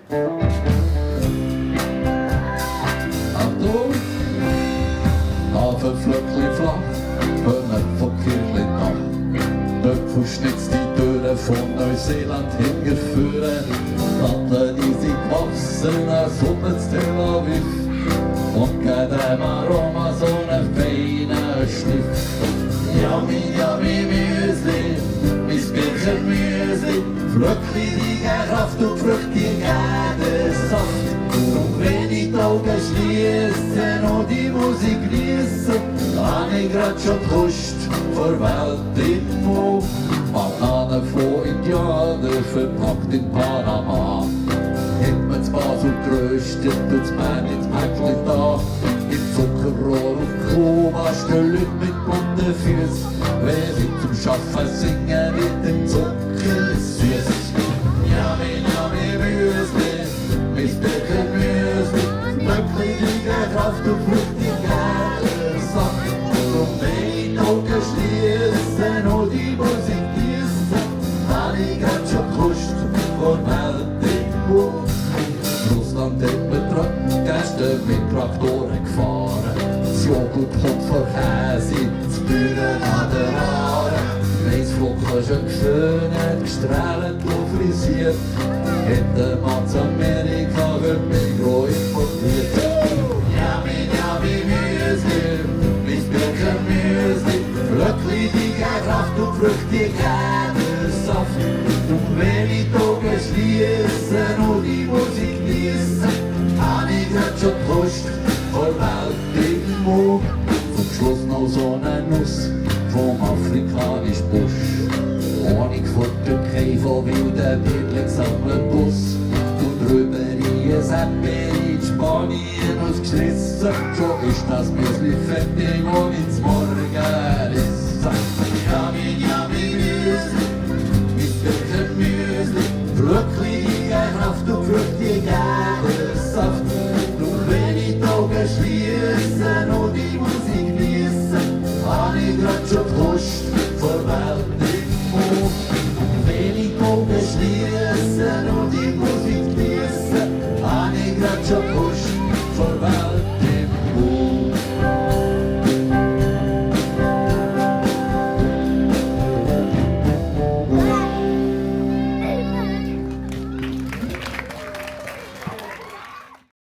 Achtung! Hafenflöckli flach, kommen von Kirchli nach. Dort schnitzt die Türen von Neuseeland hingeführen. Taten die sind gewachsen, als Suppe zu Tel Aviv. Und geht dem Aroma so einen feinen Schniff. Yummy Müsli, mein Birchenmüsli. Flöckli, die geben Kraft und Frucht, die geben Saft. Und wenn ich die Augen schliesse und die Musik genieße, hab ich grad schon die Lust vor Welt im Mund. Bananen von Indianern verpackt in Panama. Hat man das Basel geröstet und das Bern ins Päckchen da. Im Zuckerrohr auf Kuba stehen Leute mit bunten Füßen. Wer will zum Schaffen singen mit dem Zucker süß. Yummy Müsli, mein Birchenmüsli. Flöckli, die geben Kraft und Frucht, die geben Saft. Und wenn ich die Augen schliesse und die Musik genieße, hab ich grad schon die Lust vor Welt im Mund. Russland hat man Gäste mit Traktoren gefahren. Das Joghurt kommt von Käse, das Bühnen an der Aare. Reisflocken schön geschönt, gestrahlt und frisiert. In der Mann zu Amerika wird Migro importiert. Yummy Müsli, mein Birchenmüsli. Flöckli, die geben Kraft und Frucht, die geben Saft. Und wenn ich die Augen schliesse und die Musik genieße, hab ich grad schon die Lust vor Welt im Mund. Zum Schluss noch so eine Nuss vom afrikanischen Busch. Honig von Türkei, von wilden Bildungssammelbus. Und drüber in ein Erdbeer in Spanien ausgeschissen. Schon ist das Müsli fertig und ins Morgen ist. Yummy Müsli, mein Birchenmüsli. Flöckli, die geben Kraft und Frucht, die geben Saft. Und wenn ich die Augen schliesse und die Musik genieße, hab ich grad schon die Lust